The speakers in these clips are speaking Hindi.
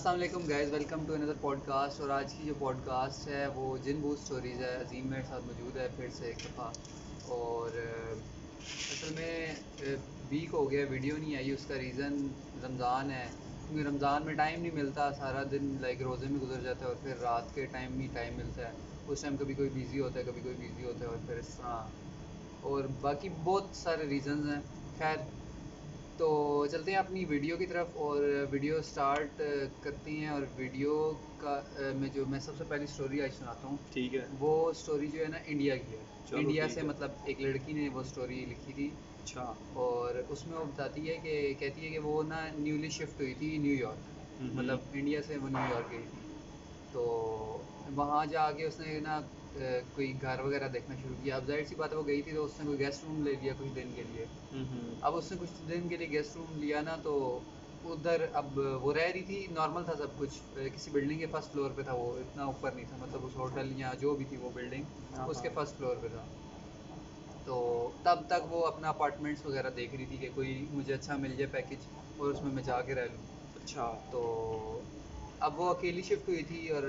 अस्सलाम वालेकुम guys, welcome to another podcast. और आज की जो पॉडकास्ट है वो जिन बूथ स्टोरीज़ है। अजीम मेरे साथ मौजूद है फिर से एक दफ़ा। और असल में वीक हो गया, वीडियो नहीं आई। उसका रीज़न रमज़ान है, क्योंकि रमज़ान में टाइम नहीं मिलता। सारा दिन रोज़े में गुजर जाता है और फिर रात के टाइम ही टाइम मिलता है। उस टाइम कभी कोई बिज़ी होता है, कभी कोई बिज़ी होता है, और फिर इस तरह और बाकी बहुत सारे रीज़न्स हैं। खैर, तो चलते हैं अपनी वीडियो की तरफ और वीडियो स्टार्ट करते हैं। और वीडियो का मैं सबसे पहली स्टोरी आज सुनाता हूँ। ठीक है। वो स्टोरी जो है ना, इंडिया की है। चलो इंडिया ठीक से है। मतलब एक लड़की ने वो स्टोरी लिखी थी। अच्छा। और उसमें वो बताती है कि कहती है कि वो ना न्यूली शिफ्ट हुई थी न्यूयॉर्क। हम्म। मतलब इंडिया से वो न्यूयॉर्क गई थी। तो वहाँ जाके उसने ना कोई घर वगैरह देखना शुरू किया। अब जाहिर सी बात है, वो गई थी तो उसने कोई गेस्ट रूम ले लिया कुछ दिन के लिए। हम्म। अब उसने कुछ दिन के लिए गेस्ट रूम लिया ना, तो उधर अब वो रह रही थी। नॉर्मल था सब कुछ। किसी बिल्डिंग के फर्स्ट फ्लोर पे था वो, इतना ऊपर नहीं था। मतलब उस होटल या जो भी थी वो बिल्डिंग, हाँ उसके हाँ। फर्स्ट फ्लोर पे था। तो तब तक वो अपना अपार्टमेंट्स वगैरह देख रही थी कि कोई मुझे अच्छा मिल जाए पैकेज और उसमें मैं जाके रह लूँ। अच्छा। तो अब वो अकेली शिफ्ट हुई थी। और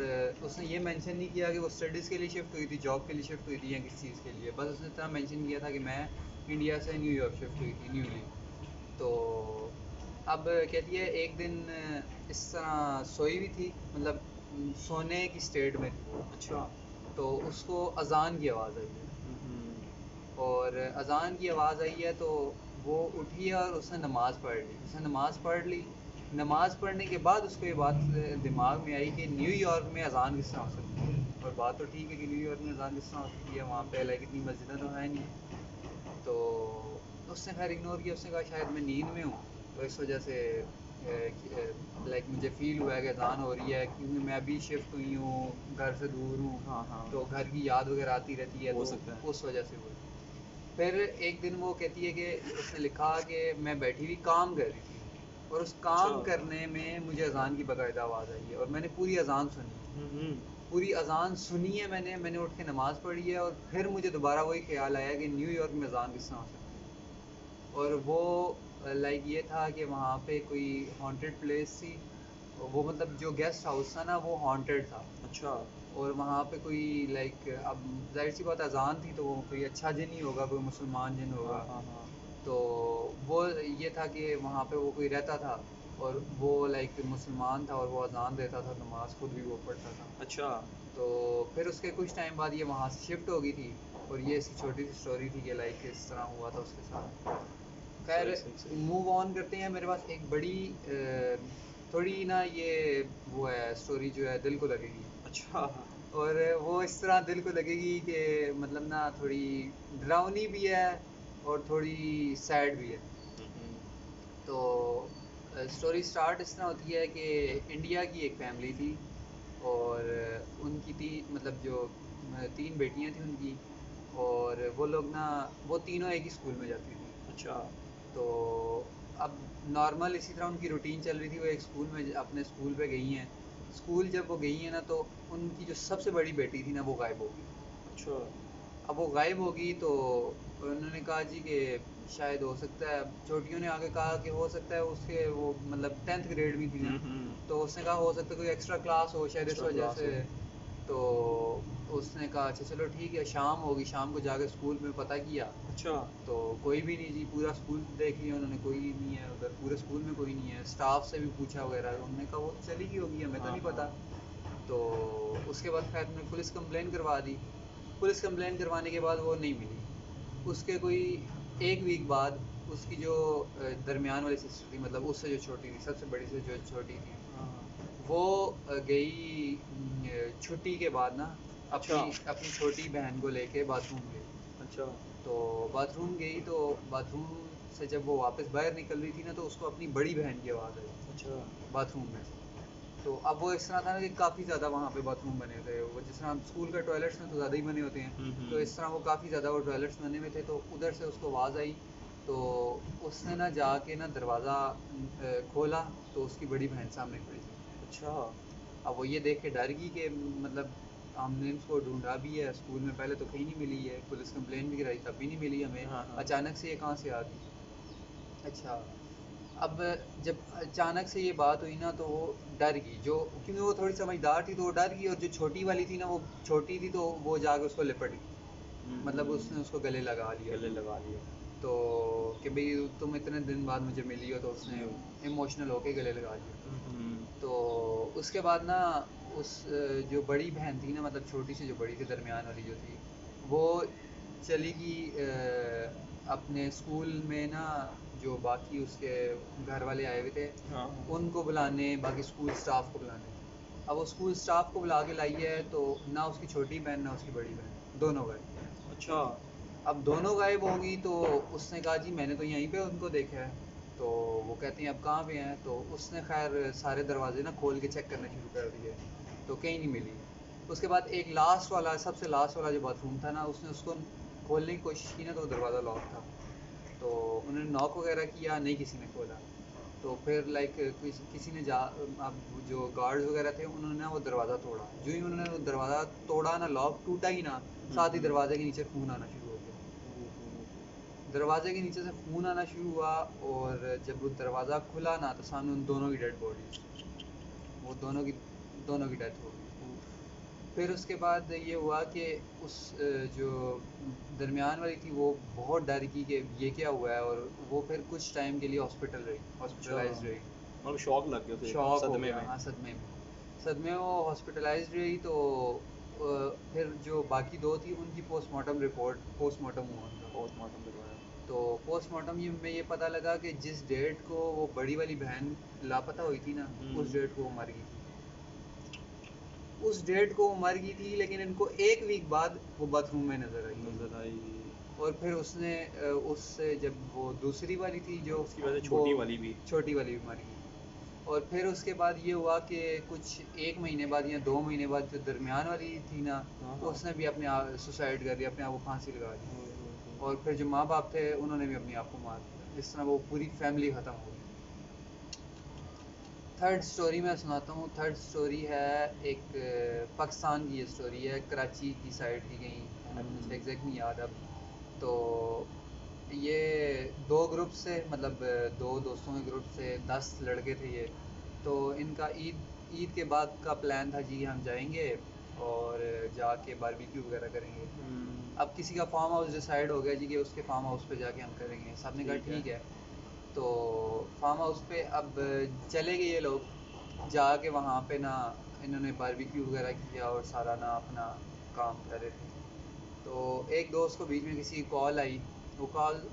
उसने ये मेंशन नहीं किया कि वो स्टडीज़ के लिए शिफ्ट हुई थी, जॉब के लिए शिफ्ट हुई थी या किस चीज़ के लिए। बस उसने इतना मेंशन किया था कि मैं इंडिया से न्यूयॉर्क शिफ्ट हुई थी न्यूली। तो अब कहती है एक दिन इस तरह सोई हुई थी। मतलब सोने की स्टेट में थी वो। अच्छा। तो उसको अज़ान की आवाज़ आई है। हम्म। और अज़ान की आवाज़ आई है तो वो उठी है और उसने नमाज़ पढ़ ली। उसने नमाज़ पढ़ ली। नमाज़ पढ़ने के बाद उसको ये बात दिमाग में आई कि न्यूयॉर्क में अज़ान किस तरह हो सकती है। और बात तो ठीक है कि न्यूयॉर्क में अज़ान किस तरह हो सकती है, वहाँ पे लाइक इतनी मस्जिदें तो है नहीं। तो उसने खैर इग्नोर किया। उसने कहा शायद मैं नींद में हूँ, तो इस वजह से लाइक मुझे फ़ील हुआ है कि अज़ान हो रही है, क्योंकि मैं अभी शिफ्ट हुई हूँ, घर से दूर हूँ। हाँ हाँ। तो घर की याद वगैरह आती रहती है, हो तो सकता है। उस वजह से हुई। फिर एक दिन वो कहती है कि उसने लिखा कि मैं बैठी हुई काम कर रही थी, और उस अच्छा। काम करने में मुझे अज़ान की बाकायदा आवाज़ आई है और मैंने पूरी अज़ान सुनी। हम्म। पूरी अज़ान सुनी है मैंने उठ के नमाज़ पढ़ी है। और फिर मुझे दोबारा वही ख्याल आया कि न्यूयॉर्क में अज़ान किस तरह हो सकती है। और वो लाइक ये था कि वहाँ पे कोई हॉन्टेड प्लेस थी। वो मतलब जो गेस्ट हाउस था ना, वो हॉन्टेड था। अच्छा। और वहाँ पे कोई लाइक, अब जाहिर सी बात अजान थी तो वो कोई अच्छा जिन ही होगा, कोई मुसलमान जिन हाँ होगा। हाँ हाँ। तो वो ये था कि वहाँ पे वो कोई रहता था, और वो लाइक मुसलमान था और वो अजान देता था, नमाज खुद भी वो पढ़ता था। अच्छा। तो फिर उसके कुछ टाइम बाद ये वहाँ से शिफ्ट हो गई थी। और ये इसकी छोटी सी स्टोरी थी कि लाइक इस तरह हुआ था उसके साथ। खैर, सही सही सही। मूव ऑन करते हैं। मेरे पास एक बड़ी थोड़ी ना ये वो है स्टोरी जो है दिल को लगेगी। अच्छा। और वो इस तरह दिल को लगेगी कि मतलब ना थोड़ी डरावनी भी है और थोड़ी सैड भी है। हम्म। तो स्टोरी स्टार्ट इस तरह होती है कि इंडिया की एक फैमिली थी। और उनकी मतलब जो तीन बेटियां थी उनकी। और वो लोग ना, वो तीनों एक ही स्कूल में जाती थी। अच्छा। तो अब नॉर्मल इसी तरह उनकी रूटीन चल रही थी। वो एक स्कूल में अपने स्कूल पे गई हैं। स्कूल जब वो गई हैं ना, तो उनकी जो सबसे बड़ी बेटी थी ना, वो गायब हो गई। अच्छा। अब वो गायब हो गई तो उन्होंने कहा जी कि शायद हो सकता है, छोटियों ने आगे कहा कि हो सकता है उसके वो मतलब 10th ग्रेड में थी ना। तो उसने कहा हो सकता है कोई एक्स्ट्रा क्लास हो शायद, इस एक्स्ट्रा वजह क्लास से। हो। तो उसने कहा अच्छा चलो ठीक है, शाम होगी। शाम को जाकर स्कूल में पता किया, अच्छा। तो कोई भी नहीं जी। पूरा स्कूल देख लिया उन्होंने, कोई नहीं है उधर। पूरे स्कूल में कोई नहीं है। स्टाफ से भी पूछा वगैरह, उन्होंने कहा वो तो चली गई होगी, हमें तो हाँ नहीं हाँ। पता। तो उसके बाद खैर उन्होंने पुलिस कंप्लेन करवा दी। पुलिस कंप्लेन करवाने के बाद वो नहीं मिली। उसके कोई एक वीक बाद उसकी जो दरमियान वाली सिस्टर थी, मतलब उससे जो छोटी थी, सबसे बड़ी से जो छोटी थी, हाँ। वो गई छुट्टी के बाद ना, अच्छा। अपनी अपनी छोटी बहन को लेके बाथरूम गई। अच्छा। तो बाथरूम गई तो बाथरूम से जब वो वापस बाहर निकल रही थी ना, तो उसको अपनी बड़ी बहन की आवाज़ आई अच्छा। बाथरूम में से। तो अब वो इस तरह था ना कि काफ़ी ज़्यादा वहाँ पे बाथरूम बने थे। वो जिस तरह हम स्कूल का टॉयलेट्स में तो ज़्यादा ही बने होते हैं, तो हम्म। इस तरह वो काफ़ी ज़्यादा वो टॉयलेट्स बने हुए थे। तो उधर से उसको आवाज़ आई। तो उसने ना जाके ना दरवाज़ा खोला, तो उसकी बड़ी बहन सामने खड़ी थी। अच्छा। अब वो ये देख के डर गई कि मतलब हमने इसको ढूंढा भी है स्कूल में, पहले तो कहीं नहीं मिली है, पुलिस कंप्लेन भी कराई तब भी नहीं मिली हमें, हाँ हाँ। अचानक से ये कहाँ से आ गई। अच्छा, अब जब अचानक से ये बात हुई ना तो वो डर गई, जो क्योंकि वो थोड़ी समझदार थी तो वो डर गई, और जो छोटी वाली थी ना वो छोटी थी तो वो जाके उसको लिपट गई, मतलब उसने उसको गले लगा लिया। गले लगा लिया। तो कि भाई तुम इतने दिन बाद मुझे मिली हो, तो उसने इमोशनल होके गले लगा लिया। तो उसके बाद ना उस जो बड़ी बहन थी ना, मतलब छोटी सी जो बड़ी थी, दरमियान वाली जो थी, वो चली गई अपने स्कूल में ना, जो बाकी उसके घर वाले आए हुए थे हाँ। उनको बुलाने, बाकी स्कूल स्टाफ को बुलाने। अब वो स्कूल स्टाफ को बुला के लाई है, तो ना उसकी छोटी बहन ना उसकी बड़ी बहन, दोनों गए। अच्छा। अब दोनों गायब होगी, तो उसने कहा जी मैंने तो यहीं पे उनको देखा है। तो वो कहती हैं अब कहाँ पे हैं, तो उसने खैर सारे दरवाजे ना खोल के चेक करने शुरू कर दिए, तो कहीं नहीं मिली। उसके बाद एक लास्ट वाला, सबसे लास्ट वाला जो बाथरूम था ना, उसने उसको खोलने की कोशिश की ना, तो दरवाज़ा लॉक था। तो उन्होंने नॉक वगैरह किया, नहीं किसी ने खोला। तो फिर लाइक किसी ने जा, अब जो गार्ड्स वगैरह थे उन्होंने ना वो दरवाज़ा तोड़ा। जो ही उन्होंने वो दरवाज़ा तोड़ा ना, लॉक टूटा ही ना, साथ ही दरवाजे के नीचे खून आना शुरू हो गया। दरवाजे के नीचे से खून आना शुरू हुआ, और जब वो दरवाज़ा खुला ना, तो सामने उन दोनों की डेड बॉडी, वो दोनों की डेथ हो गई। फिर उसके बाद ये हुआ कि उस जो दरमियान वाली थी वो बहुत डर गई कि ये क्या हुआ है, और वो फिर कुछ टाइम के लिए हॉस्पिटलाइज रही। मतलब शॉक लग गया, शॉक हो सदमे गया, में। हाँ सदमे में वो हॉस्पिटलाइज रही। तो फिर जो बाकी दो थी उनकी पोस्टमार्टम हुआ उनका। पोस्टमार्टम करवाया। तो पोस्टमार्टम में ये पता लगा कि जिस डेट को वो बड़ी वाली बहन लापता हुई थी ना, उस डेट को वो मर गई थी। उस डेट को वो मर गई थी, लेकिन इनको एक वीक बाद वो बाथरूम में नजर आई। और फिर उसने उससे जब वो दूसरी वाली थी, जो उसकी वजह से छोटी वाली भी मर गई। और फिर उसके बाद ये हुआ कि कुछ 1 महीने बाद या 2 महीने बाद जो दरमियान वाली थी ना, उसने भी अपने आप सुसाइड कर दिया, अपने आप को फांसी लगा दी। और फिर जो माँ बाप थे उन्होंने भी अपने आप को मार दिया। इस तरह वो पूरी फैमिली ख़त्म हो गई। थर्ड स्टोरी मैं सुनाता हूँ। थर्ड स्टोरी है एक पाकिस्तान की, ये स्टोरी है कराची की साइड की, कहीं मुझे एग्जैक्ट नहीं याद अब। तो ये दो ग्रुप से, मतलब दो दोस्तों के ग्रुप से 10 लड़के थे ये। तो इनका ईद के बाद का प्लान था जी, हम जाएंगे और जाके बारबेक्यू वगैरह करेंगे। अब किसी का फार्म हाउस डिसाइड हो गया जी कि उसके फार्म हाउस पे जाके हम करेंगे। सब ने कहा ठीक है। तो फार्म हाउस पे अब चले गए ये लोग, जाके वहाँ पे ना इन्होंने बारबेक्यू वगैरह किया और सारा ना अपना काम कर रहे थे। तो एक दोस्त को बीच में किसी की कॉल आई, वो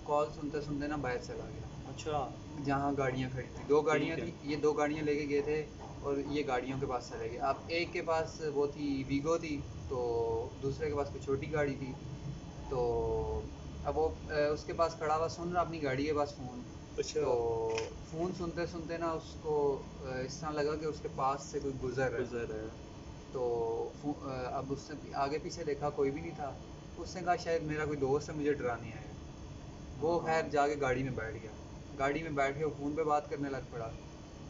कॉल सुनते सुनते ना बाहर चला गया। अच्छा। जहाँ गाड़ियाँ खड़ी थी, 2 गाड़ियाँ थी, ये 2 गाड़ियाँ लेके गए थे और ये गाड़ियों के पास चले गए। अब एक के पास वो थी वीगो थी, तो दूसरे के पास कोई छोटी गाड़ी थी। तो अब वो उसके पास खड़ा हुआ सुन रहा अपनी गाड़ी के पास फ़ोन। अच्छा। तो फ़ोन सुनते सुनते ना उसको इस तरह लगा कि उसके पास से कोई गुजर है। तो अब उसने आगे पीछे देखा, कोई भी नहीं था। उसने कहा शायद मेरा कोई दोस्त है, मुझे डराने आया। वो खैर जाके गाड़ी में बैठ गया। गाड़ी में बैठ के वो फ़ोन पे बात करने लग पड़ा।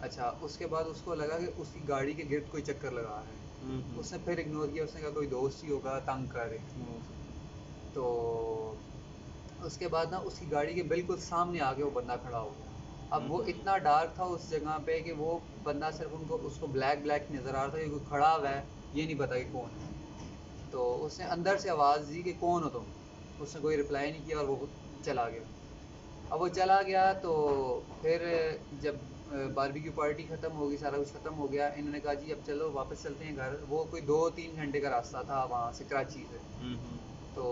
अच्छा, उसके बाद उसको लगा कि उसकी गाड़ी के गिर्द कोई चक्कर लगा रहा है। उसने फिर इग्नोर किया, उसने कहा कोई दोस्त ही होगा, तंग कर रहे। तो उसके बाद ना उसकी गाड़ी के बिल्कुल सामने आके वो बंदा खड़ा हो गया। अब वो इतना डार्क था उस जगह पे कि वो बंदा सिर्फ उसको ब्लैक ब्लैक नज़र आ रहा था कि कोई खड़ा हुआ है, ये नहीं पता कि कौन है। तो उसने अंदर से आवाज़ दी कि कौन हो तुम। उसने कोई रिप्लाई नहीं किया और वो चला गया। अब वो चला गया तो फिर जब बारबेक्यू पार्टी ख़त्म हो गई, सारा कुछ ख़त्म हो गया, इन्होंने कहा जी अब चलो वापस चलते हैं घर। वो कोई 2-3 घंटे का रास्ता था वहाँ से, कराची से। तो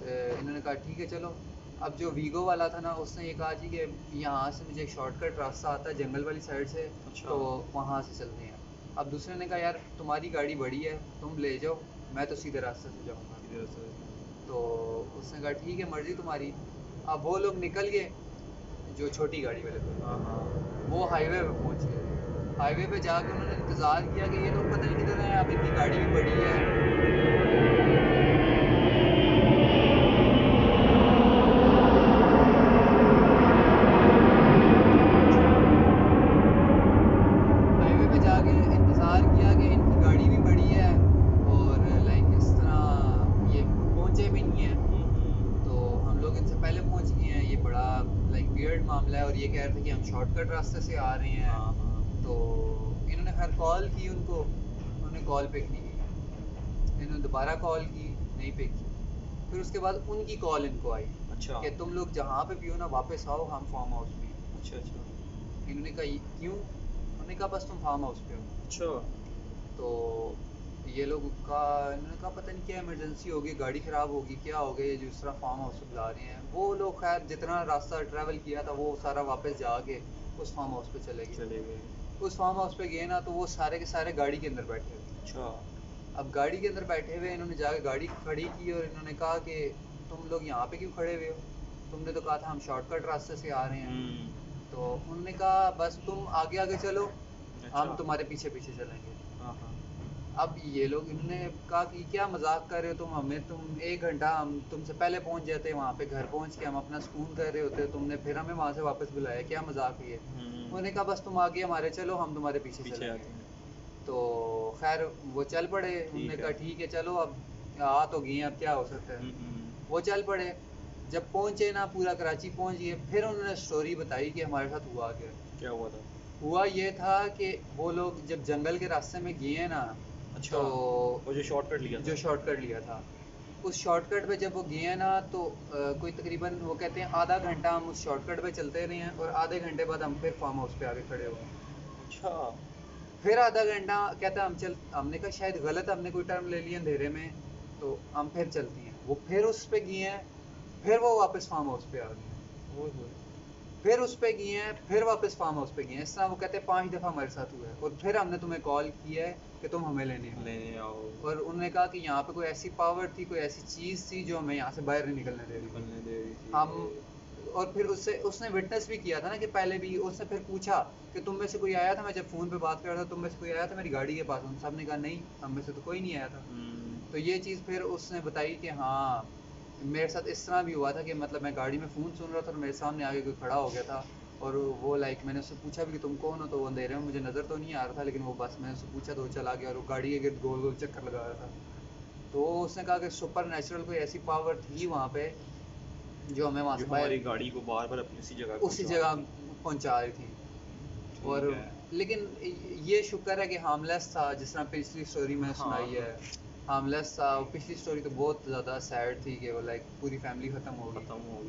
इन्होंने कहा ठीक है चलो। अब जो वीगो वाला था ना, उसने ये कहा जी कि यहाँ से मुझे एक शॉर्टकट रास्ता आता है जंगल वाली साइड से, तो वहाँ से चलते हैं। अब दूसरे ने कहा यार तुम्हारी गाड़ी बड़ी है, तुम ले जाओ, मैं तो सीधे रास्ते से जाऊँगा। तो उसने कहा ठीक है मर्ज़ी तुम्हारी। अब वो लोग निकल गए, जो छोटी गाड़ी वाले थे, वो हाईवे पे पहुँच गए। हाईवे पे जाके उन्होंने इंतज़ार किया कि ये लोग पता नहीं किधर हैं, अब इनकी गाड़ी भी बड़ी है। हाईवे पे जाके इंतज़ार किया कि इनकी गाड़ी भी बड़ी है और लाइक इस तरह ये पहुँचे भी नहीं हैं। तो हम लोग इनसे पहले पहुँच गए हैं, ये बड़ा लाइक वियर्ड मामला है। और ये कह रहे थे कि हम शॉर्टकट रास्ते से आ रहे हैं। हाँ हाँ। तो इन्होंने खैर कॉल की उनको, उन्होंने कॉल पिक नहीं की। इन्होंने दोबारा कॉल की, नहीं पिक की। फिर उसके बाद उनकी कॉल इनको आई अच्छा कि तुम लोग जहाँ पे भी हो ना वापस आओ, हम फार्म हाउस में हैं। अच्छा अच्छा इन्होंने कहा क्यों? उन्होंने कहा बस तुम फार्म हाउस पे हो। अच्छा। तो ये लोग का इन्होंने कहा पता नहीं क्या इमरजेंसी होगी, गाड़ी ख़राब होगी, क्या हो गया, ये जिस तरह फार्म हाउस से बुला रहे हैं। वो लोग खैर जितना रास्ता ट्रैवल किया था वो सारा वापस जाके उस फार्म हाउस पे चले गए। चले गए। उस फार्म हाउस पे गए ना तो वो सारे के सारे गाड़ी के अंदर बैठे हुए। अच्छा। अब गाड़ी के अंदर बैठे हुए इन्होंने जाके गाड़ी खड़ी की और इन्होंने कहा कि तुम लोग यहाँ पे क्यों खड़े हुए हो? तुमने तो कहा था हम शॉर्टकट रास्ते से आ रहे हैं। तो उन्होंने कहा बस तुम आगे आगे चलो, अच्छा। हम तुम्हारे पीछे पीछे चलेंगे। हाँ हाँ। अब ये लोग इन्होंने कहा कि क्या मजाक कर रहे हो तुम हमें, तुम 1 घंटा हम तुमसे पहले पहुंच जाते, वहाँ पे घर पहुंच के हम अपना सुकून कर रहे होते, तुमने फिर हमें वहाँ से वापस बुलाया, क्या मजाक है ये? उन्होंने कहा बस तुम आगे हमारे चलो, हम तुम्हारे पीछे पीछे चलेंगे। आते हैं। तो खैर वो चल पड़े। उन्होंने ठीक कहा है। ठीक है चलो, अब आ तो गए हैं, अब क्या हो सकता है। वो चल पड़े। जब पहुंचे ना, पूरा कराची पहुंच गए, फिर उन्होंने स्टोरी बताई कि हमारे साथ हुआ क्या। क्या हुआ था? हुआ ये था कि वो लोग जब जंगल के रास्ते में गए ना, अच्छा। तो वो जो शॉर्टकट लिया था। जो शॉर्टकट लिया था, उस शॉर्टकट पे जब वो गए ना तो कोई तकरीबन वो कहते हैं आधा घंटा हम उस शॉर्टकट पे चलते रहे हैं और आधे घंटे बाद हम फिर फार्म हाउस पे आके खड़े हुए। अच्छा। फिर आधा घंटा कहता है हम चल, हमने कहा शायद गलत हमने कोई टर्म ले लिया अंधेरे में, तो हम फिर चलती हैं। वो फिर उस पे गए हैं, फिर वो वापस फार्म हाउस पे आ गए। ओए होए। फिर उस पे गए हैं, फिर वापस फार्म हाउस पे गए हैं। इस तरह वो कहते हैं 5 दफ़ा हमारे साथ हुआ है और फिर हमने तुम्हें कॉल किया है कि तुम हमें लेने आओ। लेने आओ। और उन्होंने कहा कि यहाँ पे कोई ऐसी पावर थी, कोई ऐसी चीज़ थी जो हमें यहाँ से बाहर नहीं निकलने दे रही थी। निकलने दे रही थी। हम और फिर उससे उसने विटनेस भी किया था ना कि पहले भी उसने फिर पूछा कि तुम में से कोई आया था, मैं जब फ़ोन पे बात कर रहा था तुम में से कोई आया था मेरी गाड़ी के पास? उन सब ने कहा नहीं, हम में से तो कोई नहीं आया था। तो ये चीज़ फिर उसने बताई कि हाँ मेरे साथ इस तरह भी हुआ था कि मतलब मैं गाड़ी में फ़ोन सुन रहा था और मेरे सामने आगे कोई खड़ा हो गया था और वो लाइक मैंने उससे पूछा भी कि तुम कौन हो, तो वो अंधेरे में मुझे नज़र तो नहीं आ रहा था, लेकिन वो बस मैंने उससे पूछा तो वो चला गया और वो गाड़ी के गिर्द गोल गोल चक्कर लगा रहा था। तो उसने कहा कि सुपर नेचुरल कोई ऐसी पावर थी वहाँ पे जो हमें वहाँ जो से हमारी बाहर गाड़ी को बार बार अपनी उसी जगह पहुँचा रही थी। और ठीक है। लेकिन ये शुक्र है कि हार्मलेस था, जिस तरह पिछली स्टोरी में सुनाई है। हार्मलेस था। पिछली स्टोरी तो बहुत ज़्यादा सैड थी कि वो लाइक पूरी फैमिली ख़त्म हो गई। खत्म हो गई।